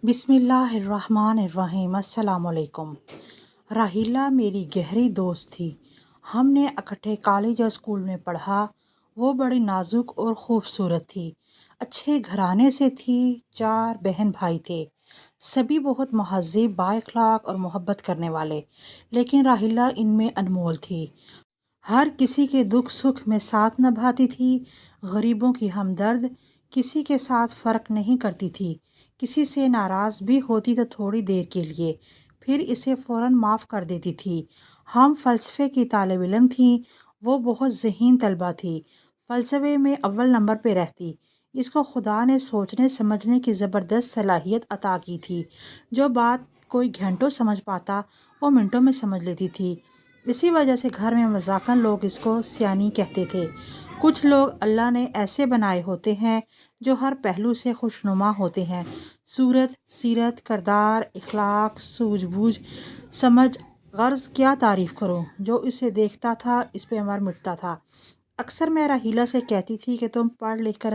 بسم اللہ الرحمن الرحیم۔ السلام علیکم۔ راحیلہ میری گہری دوست تھی۔ ہم نے اکٹھے کالج اور اسکول میں پڑھا۔ وہ بڑی نازک اور خوبصورت تھی۔ اچھے گھرانے سے تھی۔ 4 بہن بھائی تھے، سبھی بہت مہذب، با اخلاق اور محبت کرنے والے، لیکن راحیلہ ان میں انمول تھی۔ ہر کسی کے دکھ سکھ میں ساتھ نبھاتی تھی، غریبوں کی ہمدرد، کسی کے ساتھ فرق نہیں کرتی تھی۔ کسی سے ناراض بھی ہوتی تو تھوڑی دیر کے لیے، پھر اسے فوراً معاف کر دیتی تھی۔ ہم فلسفے کی طالب علم تھیں۔ وہ بہت ذہین طالبہ تھی، فلسفے میں اول نمبر پہ رہتی۔ اس کو خدا نے سوچنے سمجھنے کی زبردست صلاحیت عطا کی تھی۔ جو بات کوئی گھنٹوں سمجھ پاتا وہ منٹوں میں سمجھ لیتی تھی۔ اسی وجہ سے گھر میں مذاقاً لوگ اس کو سیانی کہتے تھے۔ کچھ لوگ اللہ نے ایسے بنائے ہوتے ہیں جو ہر پہلو سے خوشنما ہوتے ہیں، صورت، سیرت، کردار، اخلاق، سوجھ بوجھ، سمجھ، غرض کیا تعریف کروں۔ جو اسے دیکھتا تھا اس پہ مر مٹتا تھا۔ اکثر میں راحیلہ سے کہتی تھی کہ تم پڑھ لکھ کر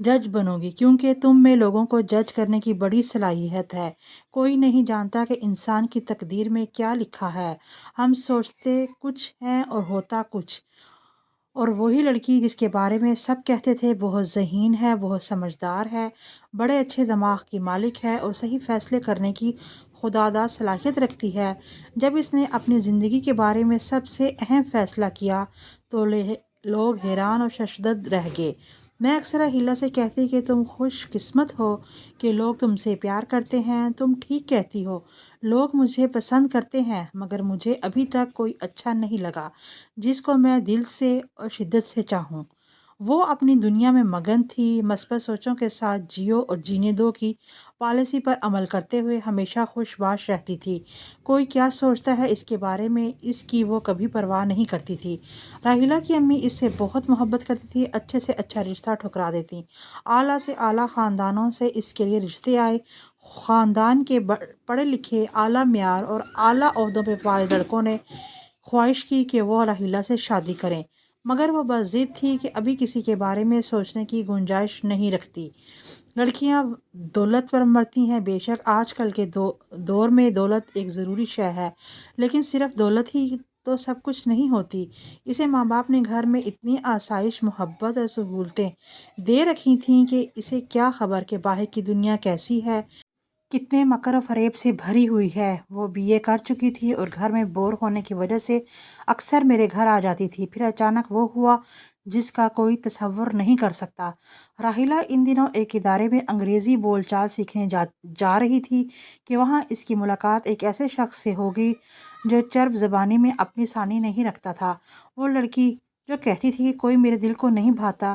جج بنو گی، کیونکہ تم میں لوگوں کو جج کرنے کی بڑی صلاحیت ہے۔ کوئی نہیں جانتا کہ انسان کی تقدیر میں کیا لکھا ہے۔ ہم سوچتے کچھ ہیں اور ہوتا کچھ۔ اور وہی لڑکی جس کے بارے میں سب کہتے تھے بہت ذہین ہے، بہت سمجھدار ہے، بڑے اچھے دماغ کی مالک ہے اور صحیح فیصلے کرنے کی خداداد صلاحیت رکھتی ہے، جب اس نے اپنی زندگی کے بارے میں سب سے اہم فیصلہ کیا تو لوگ حیران اور ششدر رہ گئے۔ میں اکثر راحیلہ سے کہتی کہ تم خوش قسمت ہو کہ لوگ تم سے پیار کرتے ہیں۔ تم ٹھیک کہتی ہو، لوگ مجھے پسند کرتے ہیں، مگر مجھے ابھی تک کوئی اچھا نہیں لگا جس کو میں دل سے اور شدت سے چاہوں۔ وہ اپنی دنیا میں مگن تھی، مثبت سوچوں کے ساتھ جیو اور جینے دو کی پالیسی پر عمل کرتے ہوئے ہمیشہ خوش باش رہتی تھی۔ کوئی کیا سوچتا ہے اس کے بارے میں اس کی وہ کبھی پرواہ نہیں کرتی تھی۔ راحیلہ کی امی اس سے بہت محبت کرتی تھی، اچھے سے اچھا رشتہ ٹھکرا دیتی۔ اعلیٰ سے اعلیٰ خاندانوں سے اس کے لیے رشتے آئے۔ خاندان کے پڑھے لکھے، اعلیٰ معیار اور اعلیٰ عہدوں پہ فائز لڑکوں نے خواہش کی کہ وہ راحیلہ سے شادی کریں، مگر وہ بس ضد تھی کہ ابھی کسی کے بارے میں سوچنے کی گنجائش نہیں رکھتی۔ لڑکیاں دولت پر مرتی ہیں۔ بے شک آج کل کے دور میں دولت ایک ضروری شے ہے، لیکن صرف دولت ہی تو سب کچھ نہیں ہوتی۔ اسے ماں باپ نے گھر میں اتنی آسائش، محبت اور سہولتیں دے رکھی تھیں کہ اسے کیا خبر کہ باہر کی دنیا کیسی ہے، کتنے مکر و فریب سے بھری ہوئی ہے۔ وہ BA کر چکی تھی اور گھر میں بور ہونے کی وجہ سے اکثر میرے گھر آ جاتی تھی۔ پھر اچانک وہ ہوا جس کا کوئی تصور نہیں کر سکتا۔ راحیلہ ان دنوں ایک ادارے میں انگریزی بول چال سیکھنے جا رہی تھی کہ وہاں اس کی ملاقات ایک ایسے شخص سے ہوگی جو چرب زبانی میں اپنی ثانی نہیں رکھتا تھا۔ وہ لڑکی جو کہتی تھی کہ کوئی میرے دل کو نہیں بھاتا،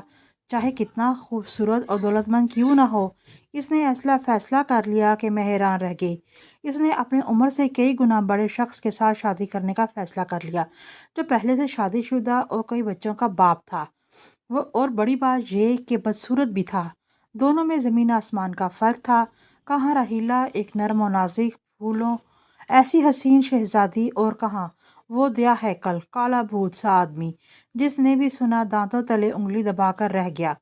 چاہے کتنا خوبصورت اور دولت مند کیوں نہ ہو۔ اس نے ایسا فیصلہ کر لیا کہ میں حیران رہ گئی۔ اس نے اپنی عمر سے کئی گنا بڑے شخص کے ساتھ شادی کرنے کا فیصلہ کر لیا، جو پہلے سے شادی شدہ اور کئی بچوں کا باپ تھا۔ وہ اور بڑی بات یہ کہ بدصورت بھی تھا۔ دونوں میں زمین آسمان کا فرق تھا۔ کہاں راحیلہ ایک نرم و نازک پھولوں ایسی حسین شہزادی، اور کہاں وہ دیا ہیکل، کالا بھوت سا آدمی جس نے بھی سنا دانتوں تلے انگلی دبا کر رہ گیا۔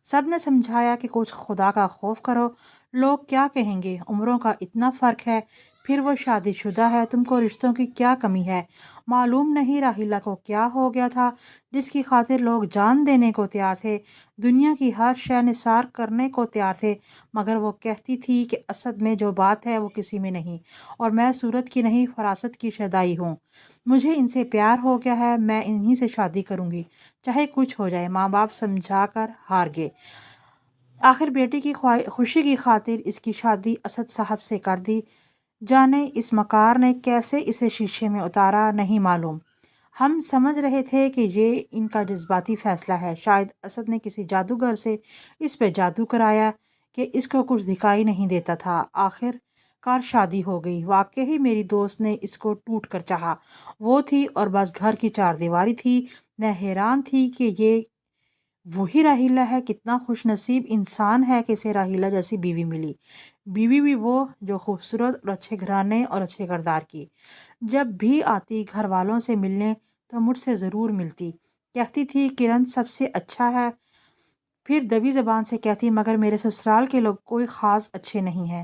سب نے سمجھایا کہ کچھ خدا کا خوف کرو، لوگ کیا کہیں گے، عمروں کا اتنا فرق ہے، پھر وہ شادی شدہ ہے، تم کو رشتوں کی کیا کمی ہے۔ معلوم نہیں راحیلہ کو کیا ہو گیا تھا جس کی خاطر لوگ جان دینے کو تیار تھے، دنیا کی ہر شے نثار کرنے کو تیار تھے، مگر وہ کہتی تھی کہ اسد میں جو بات ہے وہ کسی میں نہیں، اور میں صورت کی نہیں فراست کی شیدائی ہوں۔ مجھے ان سے پیار ہو گیا ہے، میں انہی سے شادی کروں گی، چاہے کچھ ہو جائے۔ ماں باپ سمجھا کر ہار گئے۔ آخر بیٹی کی خوشی کی خاطر اس کی شادی اسد صاحب سے کر دی۔ جانے اس مکار نے کیسے اسے شیشے میں اتارا نہیں معلوم۔ ہم سمجھ رہے تھے کہ یہ ان کا جذباتی فیصلہ ہے، شاید اسد نے کسی جادوگر سے اس پہ جادو کرایا کہ اس کو کچھ دکھائی نہیں دیتا تھا۔ آخر کار شادی ہو گئی۔ واقعی میری دوست نے اس کو ٹوٹ کر چاہا۔ وہ تھی اور بس گھر کی 4 دیواری تھی۔ میں حیران تھی کہ یہ وہی راحیلہ ہے۔ کتنا خوش نصیب انسان ہے کہ اسے راحیلہ جیسی بیوی ملی، بیوی بھی وہ جو خوبصورت اور اچھے گھرانے اور اچھے کردار کی۔ جب بھی آتی گھر والوں سے ملنے تو مجھ سے ضرور ملتی، کہتی تھی کرن سب سے اچھا ہے، پھر دبی زبان سے کہتی مگر میرے سسرال کے لوگ کوئی خاص اچھے نہیں ہیں۔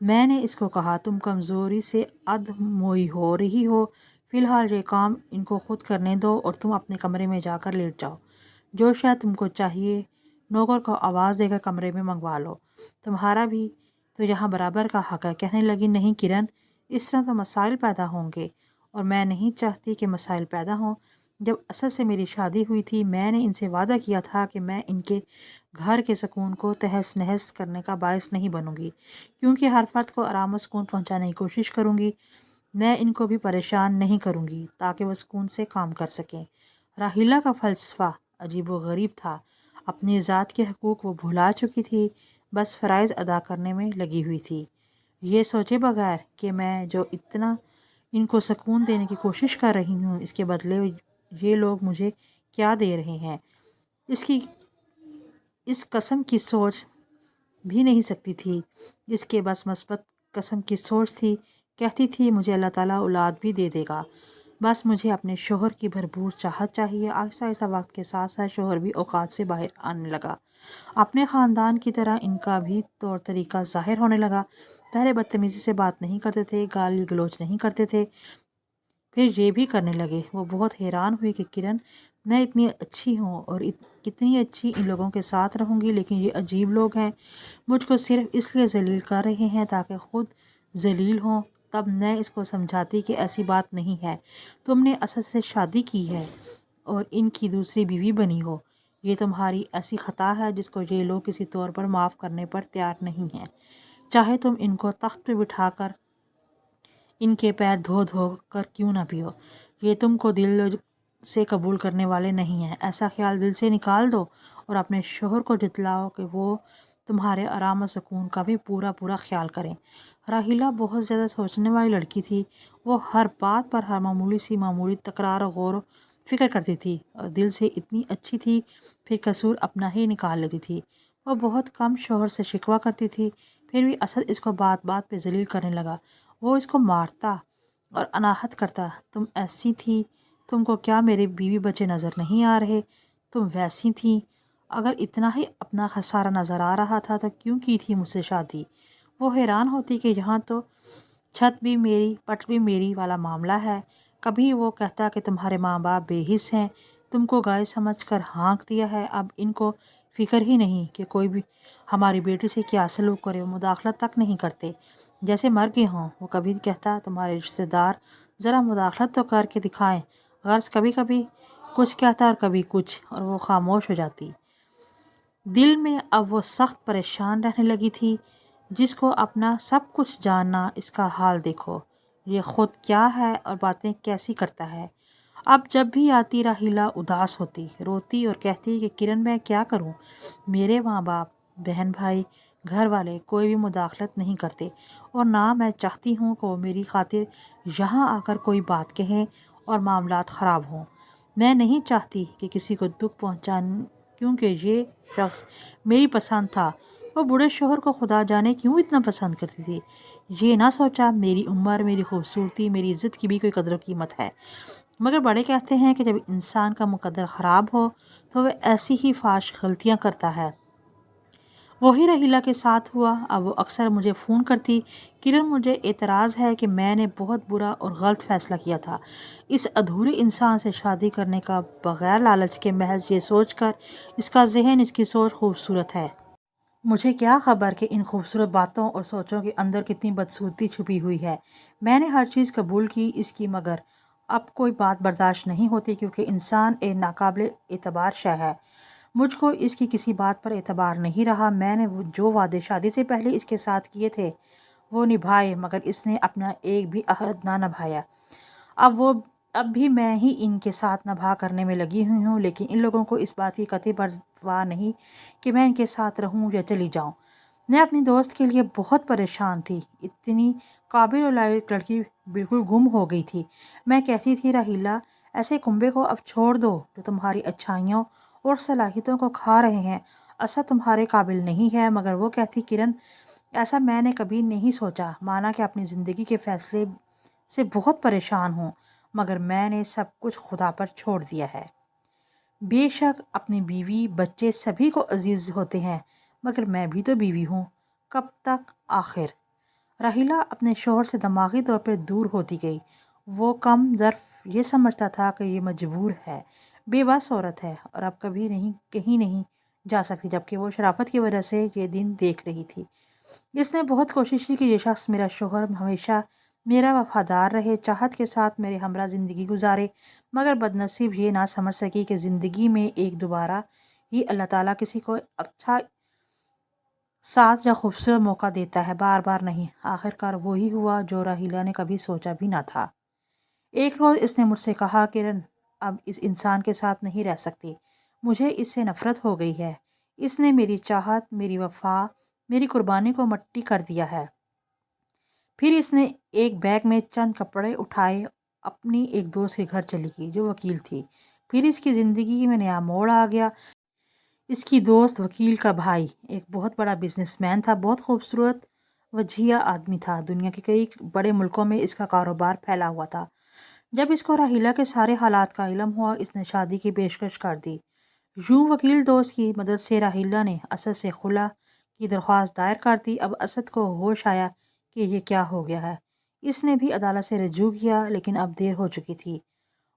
میں نے اس کو کہا تم کمزوری سے ادموئی ہو رہی ہو، فی الحال یہ کام ان کو خود کرنے دو اور تم اپنے کمرے میں جا کر لیٹ جاؤ، جو شاید تم کو چاہیے نوکر کو آواز دے کر کمرے میں منگوا لو، تمہارا بھی تو یہاں برابر کا حق ہے۔ کہنے لگی نہیں کرن، اس طرح تو مسائل پیدا ہوں گے اور میں نہیں چاہتی کہ مسائل پیدا ہوں۔ جب اسد سے میری شادی ہوئی تھی میں نے ان سے وعدہ کیا تھا کہ میں ان کے گھر کے سکون کو تہس نہس کرنے کا باعث نہیں بنوں گی، کیونکہ ہر فرد کو آرام و سکون پہنچانے کی کوشش کروں گی، میں ان کو بھی پریشان نہیں کروں گی تاکہ وہ سکون سے کام کر سکیں۔ راحیلہ کا فلسفہ عجیب و غریب تھا، اپنی ذات کے حقوق وہ بھلا چکی تھی، بس فرائض ادا کرنے میں لگی ہوئی تھی، یہ سوچے بغیر کہ میں جو اتنا ان کو سکون دینے کی کوشش کر رہی ہوں اس کے بدلے یہ لوگ مجھے کیا دے رہے ہیں، اس قسم کی سوچ بھی نہیں سکتی تھی۔ اس کے بس مثبت قسم کی سوچ تھی، کہتی تھی مجھے اللہ تعالیٰ اولاد بھی دے دے گا، بس مجھے اپنے شوہر کی بھرپور چاہت چاہیے۔ آہستہ آہستہ وقت کے ساتھ ساتھ شوہر بھی اوقات سے باہر آنے لگا، اپنے خاندان کی طرح ان کا بھی طور طریقہ ظاہر ہونے لگا۔ پہلے بدتمیزی سے بات نہیں کرتے تھے، گالی گلوچ نہیں کرتے تھے، پھر یہ بھی کرنے لگے۔ وہ بہت حیران ہوئی کہ کرن میں اتنی اچھی ہوں اور کتنی اچھی ان لوگوں کے ساتھ رہوں گی، لیکن یہ عجیب لوگ ہیں، مجھ کو صرف اس لیے ذلیل کر رہے ہیں تاکہ خود ذلیل ہوں۔ تب میں اس کو سمجھاتی کہ ایسی بات نہیں ہے، تم نے اسد سے شادی کی ہے اور ان کی دوسری بیوی بنی ہو، یہ تمہاری ایسی خطا ہے جس کو یہ لوگ کسی طور پر معاف کرنے پر تیار نہیں ہیں، چاہے تم ان کو تخت پہ بٹھا کر ان کے پیر دھو دھو کر کیوں نہ پیو، یہ تم کو دل سے قبول کرنے والے نہیں ہیں۔ ایسا خیال دل سے نکال دو اور اپنے شوہر کو جتلاؤ کہ وہ تمہارے آرام و سکون کا بھی پورا خیال کریں۔ راحیلہ بہت زیادہ سوچنے والی لڑکی تھی، وہ ہر بات پر ہر معمولی تکرار و غور و فکر کرتی تھی اور دل سے اتنی اچھی تھی، پھر قصور اپنا ہی نکال لیتی تھی۔ وہ بہت کم شوہر سے شکوہ کرتی تھی، پھر بھی اسد اس کو بات بات پہ ذلیل کرنے لگا، وہ اس کو مارتا اور اناحت کرتا۔ تم ایسی تھی، تم کو کیا میرے بیوی بچے نظر نہیں آ رہے، تم ویسی تھی، اگر اتنا ہی اپنا خسارہ نظر آ رہا تھا تو کیوں کی تھی مجھ سے شادی۔ وہ حیران ہوتی کہ یہاں تو چھت بھی میری پٹ بھی میری والا معاملہ ہے، کبھی وہ کہتا کہ تمہارے ماں باپ بے حس ہیں، تم کو گائے سمجھ کر ہانک دیا ہے، اب ان کو فکر ہی نہیں کہ کوئی بھی ہماری بیٹی سے کیا سلوک کرے، وہ مداخلت تک نہیں کرتے، جیسے مر گئے ہوں۔ وہ کبھی کہتا تمہارے رشتہ دار ذرا مداخلت تو کر کے دکھائیں، غرض کبھی کبھی کچھ کہتا اور کبھی کچھ، اور وہ خاموش ہو جاتی۔ دل میں اب وہ سخت پریشان رہنے لگی تھی، جس کو اپنا سب کچھ جاننا، اس کا حال دیکھو، یہ خود کیا ہے اور باتیں کیسی کرتا ہے۔ اب جب بھی آتی راحیلہ اداس ہوتی، روتی اور کہتی کہ کرن میں کیا کروں، میرے ماں باپ، بہن بھائی، گھر والے کوئی بھی مداخلت نہیں کرتے اور نہ میں چاہتی ہوں کہ وہ میری خاطر یہاں آ کر کوئی بات کہیں اور معاملات خراب ہوں۔ میں نہیں چاہتی کہ کسی کو دکھ پہنچان، کیونکہ یہ شخص میری پسند تھا۔ وہ بوڑھے شوہر کو خدا جانے کیوں اتنا پسند کرتی تھی، یہ نہ سوچا میری عمر، میری خوبصورتی، میری عزت کی بھی کوئی قدر و قیمت ہے، مگر بڑے کہتے ہیں کہ جب انسان کا مقدر خراب ہو تو وہ ایسی ہی فاش غلطیاں کرتا ہے۔ وہی راحیلہ کے ساتھ ہوا۔ اب وہ اکثر مجھے فون کرتی، کرن مجھے اعتراض ہے کہ میں نے بہت برا اور غلط فیصلہ کیا تھا، اس ادھورے انسان سے شادی کرنے کا، بغیر لالچ کے، محض یہ سوچ کر اس کا ذہن، اس کی سوچ خوبصورت ہے۔ مجھے کیا خبر کہ ان خوبصورت باتوں اور سوچوں کے اندر کتنی بدصورتی چھپی ہوئی ہے۔ میں نے ہر چیز قبول کی اس کی، مگر اب کوئی بات برداشت نہیں ہوتی، کیونکہ انسان ایک ناقابل اعتبار شے ہے۔ مجھ کو اس کی کسی بات پر اعتبار نہیں رہا۔ میں نے جو وعدے شادی سے پہلے اس کے ساتھ کیے تھے وہ نبھائے، مگر اس نے اپنا ایک بھی عہد نہ نبھایا۔ اب بھی میں ہی ان کے ساتھ نبھا کرنے میں لگی ہوئی ہوں، لیکن ان لوگوں کو اس بات کی قطعی پرواہ نہیں کہ میں ان کے ساتھ رہوں یا چلی جاؤں۔ میں اپنی دوست کے لیے بہت پریشان تھی، اتنی قابل و لائق لڑکی بالکل گم ہو گئی تھی۔ میں کہتی تھی راحیلہ ایسے کنبے کو اب چھوڑ دو جو تمہاری اچھائیوں اور صلاحیتوں کو کھا رہے ہیں، اسد تمہارے قابل نہیں ہے، مگر وہ کہتی کرن ایسا میں نے کبھی نہیں سوچا، مانا کہ اپنی زندگی کے فیصلے سے بہت پریشان ہوں، مگر میں نے سب کچھ خدا پر چھوڑ دیا ہے۔ بے شک اپنی بیوی بچے سبھی کو عزیز ہوتے ہیں، مگر میں بھی تو بیوی ہوں، کب تک آخر۔ راحیلہ اپنے شوہر سے دماغی طور پر دور ہوتی گئی۔ وہ کم ظرف یہ سمجھتا تھا کہ یہ مجبور ہے، بے بس عورت ہے اور اب کبھی کہیں نہیں جا سکتی، جبکہ وہ شرافت کی وجہ سے یہ دن دیکھ رہی تھی۔ اس نے بہت کوشش کی کہ یہ شخص میرا شوہر ہمیشہ میرا وفادار رہے، چاہت کے ساتھ میرے ہمراہ زندگی گزارے، مگر بدنصیب یہ نہ سمجھ سکی کہ زندگی میں ایک دوبارہ ہی اللہ تعالیٰ کسی کو اچھا ساتھ یا خوبصورت موقع دیتا ہے، بار بار نہیں۔ آخر کار وہی ہوا جو راحیلہ نے کبھی سوچا بھی نہ تھا۔ ایک روز اس نے مجھ سے کہا، کرن اب اس انسان کے ساتھ نہیں رہ سکتی، مجھے اس سے نفرت ہو گئی ہے، اس نے میری چاہت، میری وفا، میری قربانی کو مٹی کر دیا ہے۔ پھر اس نے ایک بیگ میں چند کپڑے اٹھائے، اپنی ایک دوست کے گھر چلی گئی جو وکیل تھی۔ پھر اس کی زندگی میں نیا موڑ آ گیا۔ اس کی دوست وکیل کا بھائی ایک بہت بڑا بزنس مین تھا، بہت خوبصورت وجیہ آدمی تھا، دنیا کے کئی بڑے ملکوں میں اس کا کاروبار پھیلا ہوا تھا۔ جب اس کو راحیلہ کے سارے حالات کا علم ہوا، اس نے شادی کی پیشکش کر دی۔ یوں وکیل دوست کی مدد سے راحیلہ نے اسد سے خلا کی درخواست دائر کر دی۔ اب اسد کو ہوش آیا کہ یہ کیا ہو گیا ہے۔ اس نے بھی عدالت سے رجوع کیا، لیکن اب دیر ہو چکی تھی۔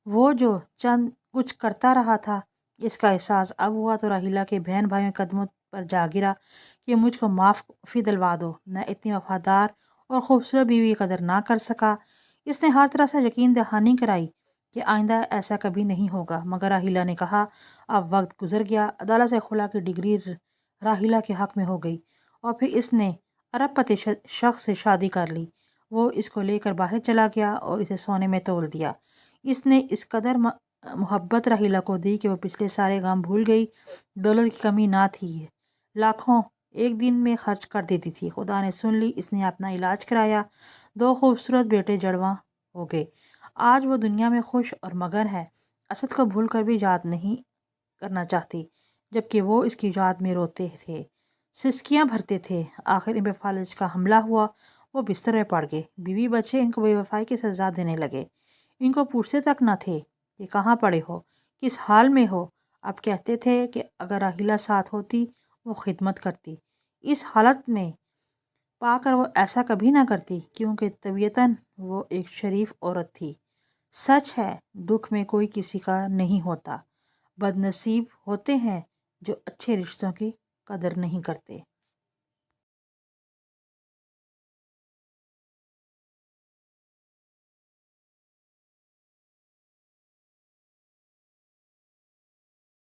وہ جو چند کچھ کرتا رہا تھا، اس کا احساس اب ہوا تو راحیلہ کے بہن بھائیوں کے قدموں پر جا گرا کہ مجھ کو معافی دلوا دو، میں اتنی وفادار اور خوبصورت بیوی کی قدر نہ کر سکا۔ اس نے ہر طرح سے یقین دہانی کرائی کہ آئندہ ایسا کبھی نہیں ہوگا، مگر راحیلہ نے کہا اب وقت گزر گیا۔ عدالت سے خلا کی ڈگری راحیلہ کے حق میں ہو گئی اور پھر اس نے ارب پتی شخص سے شادی کر لی۔ وہ اس کو لے کر باہر چلا گیا اور اسے سونے میں تول دیا۔ اس نے اس قدر محبت راحیلہ کو دی کہ وہ پچھلے سارے غم بھول گئی۔ دولت کی کمی نہ تھی، لاکھوں ایک دن میں خرچ کر دیتی تھی۔ خدا نے سن لی، اس نے اپنا علاج کرایا، 2 خوبصورت بیٹے جڑواں ہو گئے۔ آج وہ دنیا میں خوش اور مگن ہے، اسد کو بھول کر بھی یاد نہیں کرنا چاہتی، جبکہ وہ اس کی یاد میں روتے تھے، سسکیاں بھرتے تھے۔ آخر ان پہ فالج کا حملہ ہوا، وہ بستر میں پڑ گئے۔ بیوی بچے ان کو بے وفائی کی سزا دینے لگے، ان کو پوچھتے تک نہ تھے کہ کہاں پڑے ہو، کس حال میں ہو۔ اب کہتے تھے کہ اگر راحیلہ ساتھ ہوتی وہ خدمت کرتی، اس حالت میں پا کر وہ ایسا کبھی نہ کرتی، کیونکہ طبیعتاً وہ ایک شریف عورت تھی۔ سچ ہے، دکھ میں کوئی کسی کا نہیں ہوتا، بد نصیب ہوتے ہیں جو اچھے رشتوں کی قدر نہیں کرتے۔